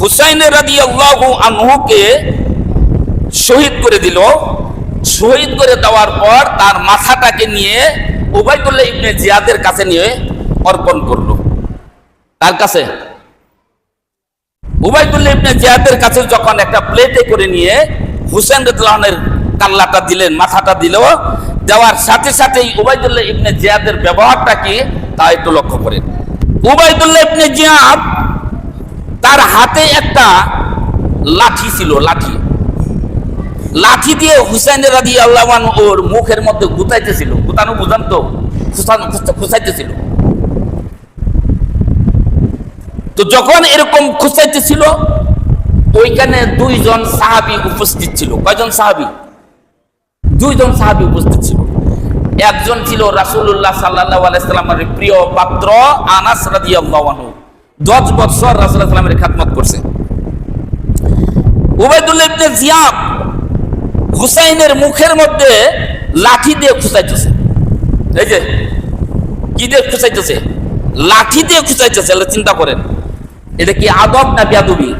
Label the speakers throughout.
Speaker 1: হুসাইন রাদিয়াল্লাহু আনহুকে শহীদ করে দিল। শহীদ করে দেওয়ার পর তার মাথাটাকে নিয়ে উবাইদুল্লাহ ইবনে জিয়াদের কাছে নিয়ে অর্পণ করলো। তার কাছে উবাইদুল্লাহ ইবনে জিয়াদের কাছে যখন একটা প্লেটে করে নিয়ে হুসাইন রাদিয়াল্লাহু আনহুর কাল্লাটা দিলেন, মাথাটা দিল, দেওয়ার সাথে সাথেই উবাইদুল্লাহ ইবনে জিয়াদের ব্যবহারটা কি তা একটু লক্ষ্য করেন। উবাইদুল্লাহ ইবনে জিয়াদ তার হাতে একটা লাঠি ছিল, লাঠি দিয়ে হুসাইন রাদিয়াল্লাহু আনহু ওর মুখের মধ্যে গুতাইতেছিল। গুতানো বুঝান তো, খুঁচাইতেছিল। তো যখন এরকম খুঁচাইতেছিল ওইখানে দুইজন সাহাবী উপস্থিত ছিল। কয়জন সাহাবী? দুইজন সাহাবী উপস্থিত ছিল। একজন ছিল রাসূলুল্লাহ সাল্লাল্লাহু আলাইহি সাল্লামের প্রিয় পাত্র আনাস রাদিয়াল্লাহু আনহু, 10 বছর রাসূলুল্লাহ সাল্লাল্লাহু আলাইহি সাল্লামের খেদমত করছে। উবাইদুল্লাহ ইবনে জিয়াদ হুসাইনের মুখের মধ্যে লাঠি দিয়ে খুঁচাইতেছে। এই যে কি দিয়ে খুঁচাইতেছে? লাঠি দিয়ে খুঁচাইতেছে। চিন্তা করেন, এটা কি আদব না বেয়াদবি?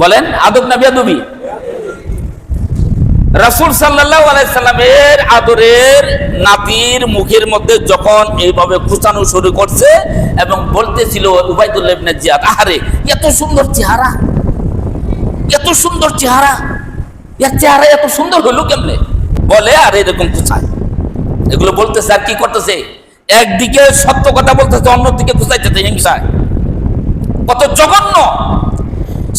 Speaker 1: বলেন, আদব না বেয়াদবি? রাসূল সাল্লাল্লাহু আলাইহি সাল্লামের আদরের নাতির মুখের মধ্যে যখন এইভাবে খুঁচানো শুরু করছে এবং বলতেছিল উবাইদুল্লাহ ইবনে জিয়াদ, আহারে এত সুন্দর চেহারা, এত সুন্দর চেহারা, এর চেহারা এত সুন্দর হলো কেমনে? বলে আর এরকম খুঁচায়। এগুলো বলতেছে আর কি করতেছে? একদিকে সত্য কথা বলতেছে, অন্যদিকে খুঁচাইতেছে হিংসায়। কত জঘন্য!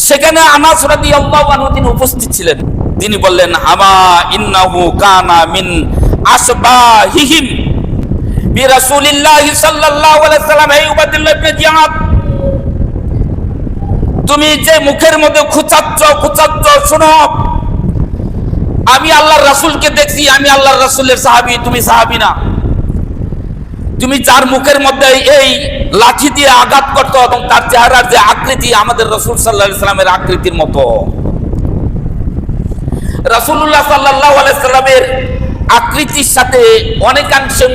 Speaker 1: সেখানে আনাস রাদিয়াল্লাহু আনহু তিনি উপস্থিত ছিলেন। তিনি বললেন, আমা ইন্নাহু কানা মিন আসবাহিহিম বিরাসূলিল্লাহি সাল্লাল্লাহু আলাইহি সাল্লাম। এই উবাইদুল্লাহ ইবনে জিয়াদ, তুমি যে মুখের মধ্যে খুঁচাচ্ছ, শোনো, আমি আল্লাহর রাসূলকে দেখছি, আমি আল্লাহর রাসূলের সাহাবী, তুমি সাহাবী না। তুমি যার মুখের মধ্যে এই লাঠি দিয়ে আঘাত করতো এবং তার চেহারার যে আকৃতি আমাদের রাসূল সাল্লাল্লাহু আলাইহি সাল্লামের আকৃতির মতো। রাসূলুল্লাহ সাল্লাল্লাহু আলাইহি সাল্লামের আকৃতির সাথে অনেকাংশে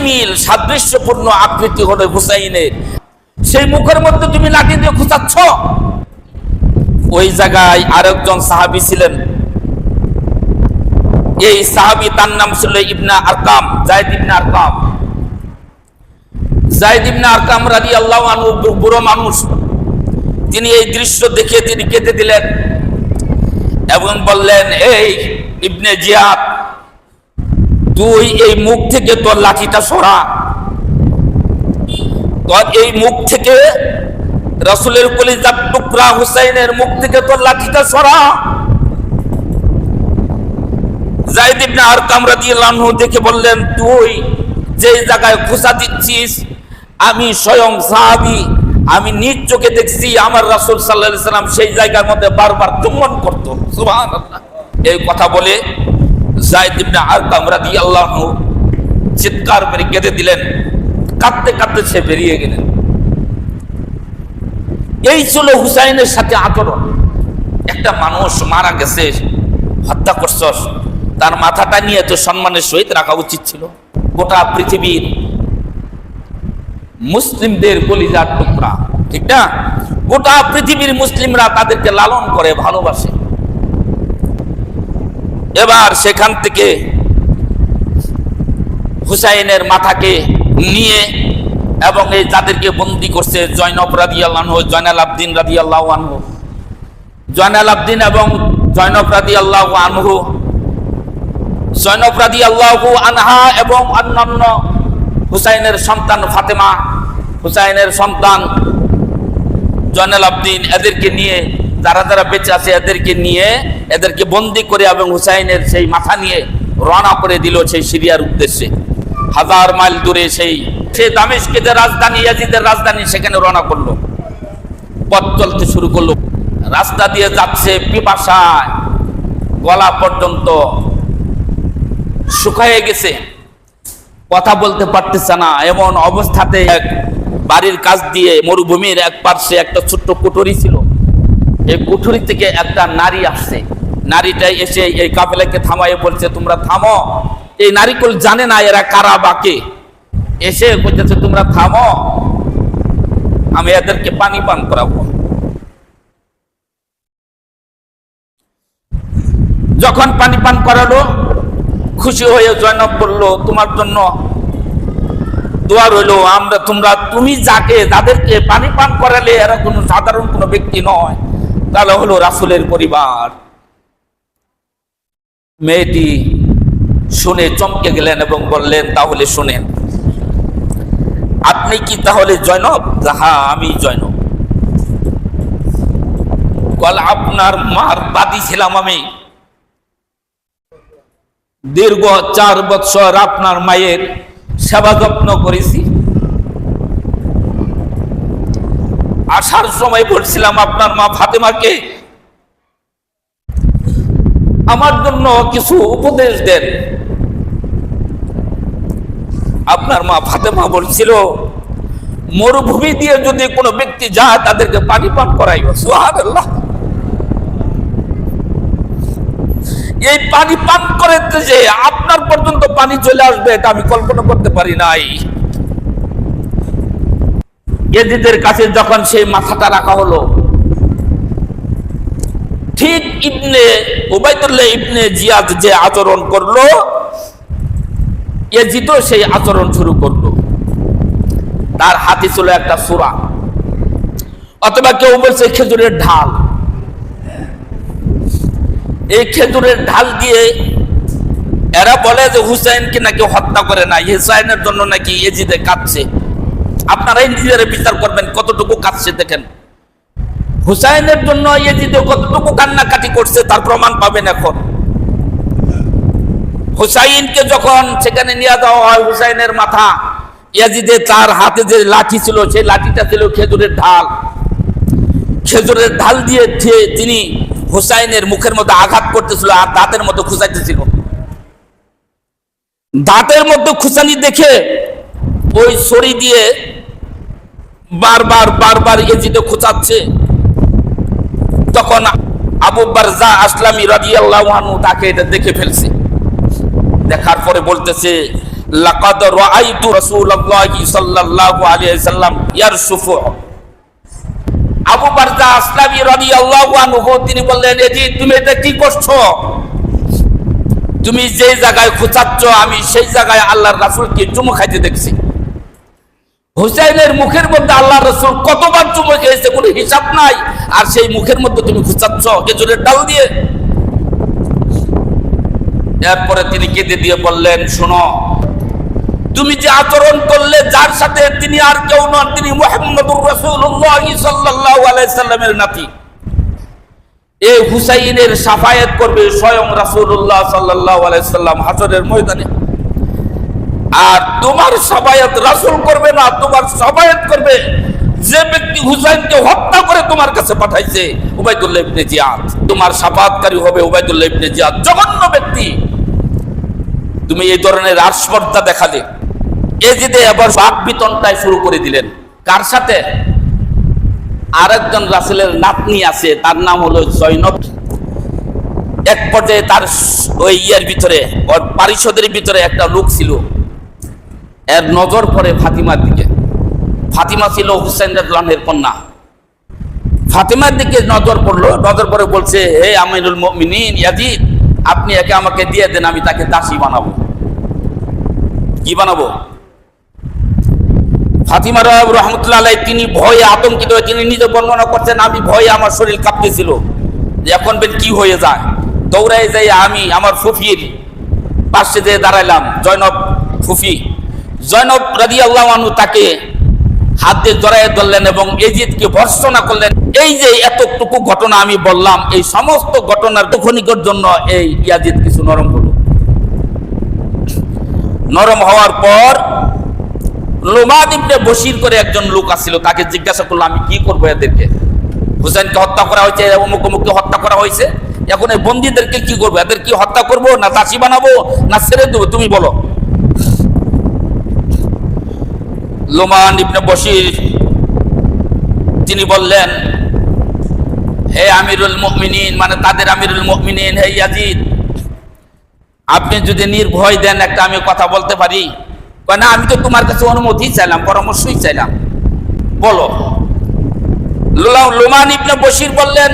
Speaker 1: মিল, সাদৃশ্যপূর্ণ আকৃতি হলো হুসাইনের। সেই মুখের মধ্যে তুমি লাঠি দিয়ে খুঁচাচ্ছ। ওই জায়গায় আরেকজন সাহাবী ছিলেন। এই সাহাবী, তার নাম ছিল ইবনে আরকাম, যায়েদ ইবনে আরকাম রাদিয়াল্লাহু আনহু, বুড়ো মানুষ। তিনি এই দৃশ্য দেখে তিনি কেঁদে দিলেন এবং বললেন, এই ইবনে জিয়াদ, তুই এই মুখ থেকে তোর লাঠিটা সরা, তোর এই মুখ থেকে, রাসূলের কলিজার টুকরা হুসাইনের মুখ থেকে তোর লাঠিটা সরা। যায়েদ ইবনে আরকাম রাদিয়াল্লাহু আনহু দেখে বললেন, তুই যে জায়গায় খুঁচা দিচ্ছিস, আমি স্বয়ং সাহাবী, আমি নিজ চোখে দেখছি আমার রাসূল সাল্লাল্লাহু আলাইহি সাল্লাম সেই জায়গার মধ্যে বারবার চুম্বন করত। সুবহানাল্লাহ। এই কথা বলে যায়েদ ইবনে আরকাম রাদিয়াল্লাহু আনহু চিৎকার করে কেঁদে দিলেন। কাঁদতে কাঁদতে সে বেরিয়ে গেলেন। এই ছিল হুসাইনের সাথে আচরণ। একটা মানুষ মারা গেছে, হত্যা করছস, তার মাথাটা নিয়ে তো সম্মানের সহিত রাখা উচিত ছিল। গোটা পৃথিবীর মুসলিমদের কলিজার টুকরা, ঠিক না? গোটা পৃথিবীর মুসলিমরা তাদেরকে লালন করে, ভালোবাসে। এবার সেখান থেকে হুসাইনের মাথাকে নিয়ে এবং এই যাদেরকে বন্দী করছে, জয়নব রাদিয়াল্লাহু আনহু, জয়নাল আবদিন রাদিয়াল্লাহু আনহু, জয়নাল আবদিন এবং জয়নব রাদিয়াল্লাহু আনহু, জয়নব রাদিয়াল্লাহু আনহা এবং অন্যান্য হুসাইনের সন্তান ফাতেমা, হুসাইনের সন্তান জয়নাল আবদিন, এদেরকে নিয়ে, যারা যারা বেঁচে আছে এদেরকে নিয়ে, এদেরকে বন্দী করে এবং হুসাইনের সেই মাথা নিয়ে রওনা করে দিল সেই সিরিয়ার উদ্দেশ্যে। 1000 মাইল দূরে সেই দামেস্কের রাজধানী, ইয়াজিদের রাজধানী, সেখানে রওনা করলো। পথ চলতে শুরু করলো। রাস্তা দিয়ে যাচ্ছে, পিপাসায় গলা পর্যন্ত শুকিয়ে গেছে, কথা বলতে পারতেছে না। এমন অবস্থাতে এক বাড়ির কাছ দিয়ে মরুভূমির এক পাশে একটা ছোট্ট কুঠুরি ছিল। এই কুঠুরি থেকে একটা নারী আসছে। নারীটা এসে এই কাফেলাকে থামাইয়ে বলছে, তোমরা থামো। এই নারীকুল জানে না এরা কারা বা কে। এসে বলতেছে, তোমরা থামো, আমি এদেরকে পানি পান করাবো। যখন পানি পান করালো, খুশি হয়ে জয়নব বলল, তোমার জন্য দোয়া রইলো। তুমি যাদেরকে পানি পান করালে এরা কোনো সাধারণ কোনো ব্যক্তি নয়, তাহলে হলো রাসূলের পরিবার। মেয়েটি শুনে চমকে গেলেন এবং বললেন, তাহলে শুনেন, আপনি কি তাহলে জয়নব? হ্যাঁ, আমি জয়নব। বল, আপনার মার বাদী ছিলাম আমি। দীর্ঘ 4 বৎসর আপনার মায়ের সেবা যত্ন করেছি। আসার সময় বলছিলাম আপনার মা ফাতেমাকে আমার জন্য কিছু উপদেশ দেন। আপনার মা ফাতেমা বলছিল, মরুভূমি দিয়ে যদি কোনো ব্যক্তি যায় তাদেরকে পানি পান করাইও। সুবহানাল্লাহ। এই পানি পান করতে যে আপনার পর্যন্ত পানি চলে আসবে, এটা আমি কল্পনা করতে পারি নাই। ইয়াজিদের কাছে যখন সেই মাথাটা রাখা হলো, ঠিক উবাইদুল্লাহ ইবনে জিয়াদ যে আচরণ করলো, ইয়াজিদও সেই আচরণ শুরু করলো। তার হাতে ছিল একটা সূরা, অথবা কেউ বলছে খেজুরের ঢাল। এই খেজুরের ঢাল দিয়ে এরা বলে যে হুসাইনকে নাকি হত্যা করে না, হুসাইনের জন্য নাকি ইয়াজিদে কাঁদছে। আপনারাই নিজেরা বিচার করবেন কতটুকু কাঁদছে। দেখেন, হুসাইনের জন্য ইয়াজিদে কতটুকু কান্নাকাটি করছে তার প্রমাণ পাবেন এখন। হুসাইনকে যখন সেখানে নিয়ে যাওয়া হয়, হুসাইনের মাথা, ইয়াজিদে তার হাতে যে লাঠি ছিল, সেই লাঠিটা ছিল খেজুরের ঢাল। খেজুরের ঢাল দিয়ে তিনি হুসাইনের মুখের মধ্যে আঘাত করতেছিল আর দাঁতের মধ্যে খুঁচাইতেছিল। দাঁতের মধ্যে খুঁচানি দেখে ওই ছড়ি দিয়ে বারবার ইয়াজিদে খুঁচাচ্ছে। তখন আবু বারজা আসলামী রাদিয়াল্লাহু আনহু তাকে এটা দেখে ফেলছে। দেখার পরে বলতেছে, লাকাদ রাআইতু রাসূলুল্লাহি সাল্লাল্লাহু আলাইহি ওয়াসাল্লাম ইয়ারসুফু। আবু বারজা আসলামী রাদিয়াল্লাহু আনহু তিনি বললেন, ইয়াজিদ তুমি এটা কি করছো? তুমি যে জায়গায় খুঁচাচ্ছ আমি সেই জায়গায় আল্লাহর রাসূলকে চুমু খাইতে দেখছি। হুসাইনের মুখের মধ্যে আল্লাহর রাসূল কতবার চুমু খেয়েছে কোনো হিসাব নাই, আর সেই মুখের মধ্যে তুমি খুঁচাচ্ছ খেজুরের ডাল দিয়ে। এরপরে তিনি কেঁদে দিয়ে বললেন, শোনো, তুমি যে আচরণ করলে যার সাথে, তিনি আর কেউ নন, তিনি মুহাম্মদুর রাসূলুল্লাহ সাল্লাল্লাহু আলাইহি সাল্লামের নাতি। এই হুসাইনের শাফায়াত করবে স্বয়ং রাসূলুল্লাহ সাল্লাল্লাহু আলাইহি সাল্লাম হাশরের ময়দানে। আর তোমার শাফায়াত রাসূল করবে না, তোমার শাফায়াত করবে যে ব্যক্তি হুসাইনকে হত্যা করে তোমার কাছে পাঠাইছে, উবাইদুল্লাহ ইবনে জিয়াদ। তোমার শাফায়াতকারী হবে উবাইদুল্লাহ ইবনে জিয়াদ, জঘন্য ব্যক্তি। তুমি এই ধরনের আস্পর্ধা দেখালে। ইয়াজিদে আবার বাক বিতনটাই শুরু করে দিলেন। কার সাথে? আরেকজন রাসূলের নাতনি আছে, তার নাম হলো জয়নব। এক পর্যায়ে তার ওই ভিতরে, ওর পারিষদের ভিতরে একটা লোক ছিল, এর নজর পড়ে ফাতিমার দিকে। ফাতিমা ছিল হুসাইন রাদিয়াল্লাহু আনহুর কন্যা। ফাতিমার দিকে নজর পড়লো, নজর পড়ে বলছে, হে আমিরুল মুমিনিন ইয়াজিদ, আপনি একে আমাকে দিয়ে দেন, আমি তাকে দাসী বানাবো। কি বানাবো? ফাতিমা রাহমাতুল্লাহ আলাইহা তিনি ভয়ে আতঙ্কিত হয়ে তিনি নিজে বর্ণনা করছেন, আমি ভয়ে আমার শরীর কাঁপতেছিল, এখন বেন কি হয়ে যায়। দৌড়ায় যাই আমি আমার ফুফির পাশে যেয়ে দাঁড়াইলাম, জয়নব ফুফি। জয়নব রাদিয়াল্লাহু আনহু তাকে হাত দিয়ে জড়াইয়ে ধরলেন এবং ইয়াজিদকে ভর্ৎসনা করলেন। এই যে এতটুকু ঘটনা আমি বললাম, এই সমস্ত ঘটনার ক্ষণিকের জন্য এই ইয়াজিদ কিছু নরম হলো। নরম হওয়ার পর লোমান ইবনে বশির করে একজন লোক আসছিল, তাকে জিজ্ঞাসা করলো, আমি কি করবো এদেরকে? হুসাইনকে হত্যা করা হয়েছে, অমুক অমুককে হত্যা করা হয়েছে, এখন এই বন্দীদেরকে কি করবো? এদের কি হত্যা করবো, না দাসী বানাবো, না ছেড়ে দেবো? তুমি বলো। লোমান ইবনে বশির তিনি বললেন, হে আমিরুল মুমিনিন, মানে তাদের আমিরুল মুমিনিন, হে ইয়াজিদ, আপনি যদি নির্ভয় দেন একটা আমি কথা বলতে পারি। না, আমি তো তোমার কাছে অনুমতি চাইলাম, পরামর্শই চাইলাম, বলো। লোমান ইবনে বশির বললেন,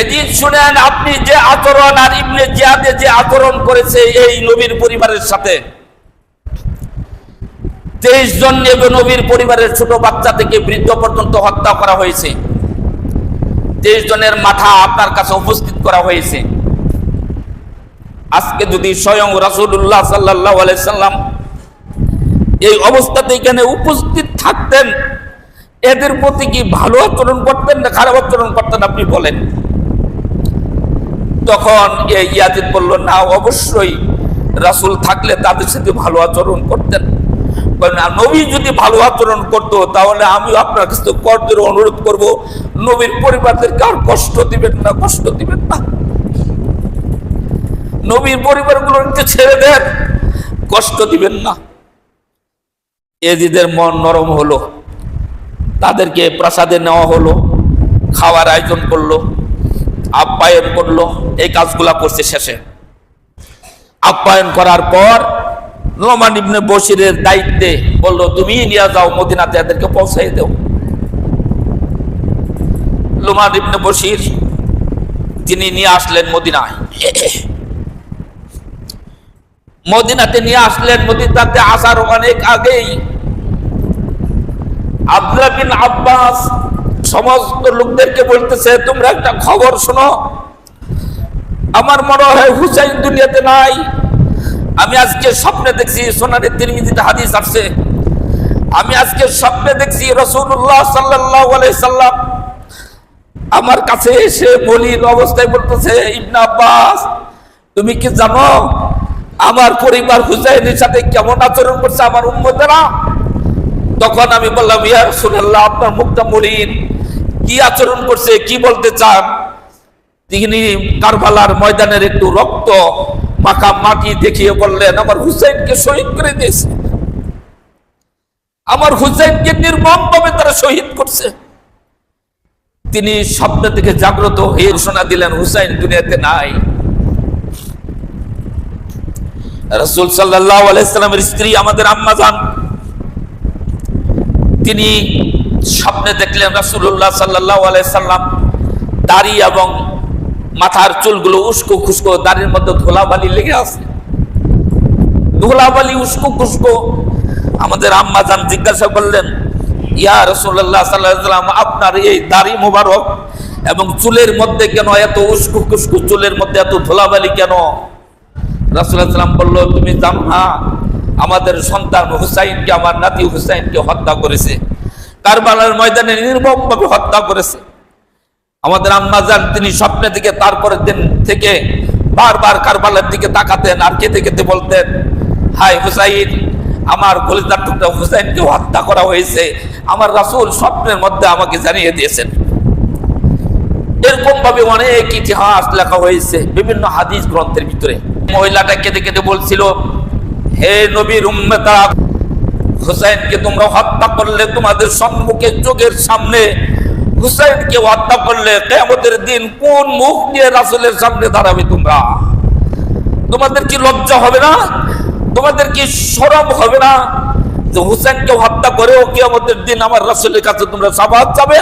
Speaker 1: এদিন শুনেন, আপনি যে আচরণ আর ইবনে জিয়াদে যে আচরণ করেছে এই নবীর পরিবারের সাথে, 23 জন নবীর পরিবারের ছোট বাচ্চা থেকে বৃদ্ধ পর্যন্ত হত্যা করা হয়েছে। 23 জনের মাথা আপনার কাছে উপস্থিত করা হয়েছে। আজকে যদি স্বয়ং রাসূলুল্লাহ সাল্লাল্লাহু আলাইহি সাল্লাম এই অবস্থাতে এখানে উপস্থিত থাকতেন, এদের প্রতি কি ভালো আচরণ করতেন না খারাপ আচরণ করতেন আপনি বলেন? তখন এই ইয়াজিদ বলল, না, অবশ্যই রাসূল থাকলে তাদের সাথে ভালো আচরণ করতেন। নবী যদি ভালো আচরণ করতো তাহলে আমিও আপনার কাছে করজোর অনুরোধ করব, নবীর পরিবারদেরকে আর কষ্ট দিবেন না, কষ্ট দিবেন না, নবীর পরিবারগুলোকে ছেড়ে দেন, কষ্ট দিবেন না। এজিদের মন নরম হলো, তাদেরকে প্রাসাদে নেওয়া হলো, খাওয়ার আয়োজন করলো, আপ্যায়ন করলো, এই কাজগুলা করছে। শেষে আপ্যায়ন করার পর নোমান ইবনে বশিরের দায়িত্বে বললো, তুমি নিয়ে যাও মদিনাতে, এদেরকে পৌঁছাই দাও। নোমান ইবনে বশির তিনি নিয়ে আসলেন মদিনায়। মদিনাতে নিয়ে আসলেন। মদিনাতে আসার অনেক আগেই আব্দুল্লাহ বিন আব্বাস সমস্ত লোকদেরকে বলতেছে, তোমরা একটা খবর শোনো, আমার মনে হয় হুসাইন দুনিয়াতে নাই। আমি আজকে স্বপ্নে দেখছি, সোনারে তিরমিজিতে হাদিস আসছে, আমি আজকে স্বপ্নে দেখছি রাসূলুল্লাহ সাল্লাল্লাহু আলাইহি সাল্লাম আমার কাছে এসে মলিন অবস্থায় বলতেছে, ইবনে আব্বাস, তুমি কি জানো আমার পরিবার হুসাইনের সাথে কেমন আচরণ করছে আমার উম্মতেরা? তখন আমি বললাম, ইয়া রাসূলুল্লাহ, আপনার মুখটা মলিন, কি আচরণ করছে, কি বলতে চান? তিনি কারবালার ময়দানের একটু রক্ত মাখা মাটি দেখিয়ে বললেন, আমার হুসাইনকে শহীদ করে দিয়েছে, আমার হুসাইনকে নির্মমভাবে তারা শহীদ করছে। তিনি স্বপ্ন থেকে জাগ্রত হয়ে ঘোষণা দিলেন, হুসাইন দুনিয়াতে নাই। রাসূল সাল্লাল্লাহু আলাইহি সাল্লামের স্ত্রী আমাদের আম্মা জান, তিনি স্বপ্নে দেখলেন রাসূলুল্লাহ সাল্লাল্লাহু আলাইহি সাল্লাম দাড়ি এবং মাথার চুলগুলো উস্কো খুস্কো, দাড়ির মধ্যে ধুলাবালি লেগে আছে, ধুলাবালি উস্কো খুস্কো। আমাদের আম্মা জান জিজ্ঞাসা করলেন, ইয়া রাসূলুল্লাহ সাল্লাল্লাহু আলাইহি সাল্লাম, আপনার এই দাড়ি মোবারক এবং চুলের মধ্যে কেন এত উস্কো খুস্কো, চুলের মধ্যে এত ধুলাবালি কেন? রাসূলুল্লাহ সাল্লাল্লাহু আলাইহি সাল্লাম বলল, তুমি জানো না, আমাদের সন্তান হুসাইনকে, আমার নাতি হুসাইনকে হত্যা করেছে, কারবালার ময়দানে নির্মমভাবে হত্যা করেছে। আমাদের আম্মা জান তিনি স্বপ্নে থেকে তারপরের দিন থেকে বারবার কারবালার দিকে তাকাতেন আর কেঁদে কেঁদে বলতেন, হায় হুসাইন, আমার কলিজার টুকরা হুসাইনকে হত্যা করা হয়েছে, আমার রাসূল স্বপ্নের মধ্যে আমাকে জানিয়ে দিয়েছেন। এরকম ভাবে অনেক ইতিহাস লেখা হয়েছে বিভিন্ন হাদিস গ্রন্থের ভিতরে। মহিলাটা কেঁদে কেঁদে বলছিল, হে নবীর উম্মতা, হুসাইনকে তোমরা হত্যা করলে, তোমাদের সম্মুখে চোখের সামনে হুসাইনকে হত্যা করলে, কিয়ামতের দিন কোন মুখ নিয়ে রাসূলের সামনে দাঁড়াবে তোমরা? তোমাদের কি লজ্জা হবে না? তোমাদের কি শরম হবে না যে হুসাইনকে হত্যা করেও কিয়ামতের দিন আমার রাসূলের কাছে তোমরা শাফাআত চাবে?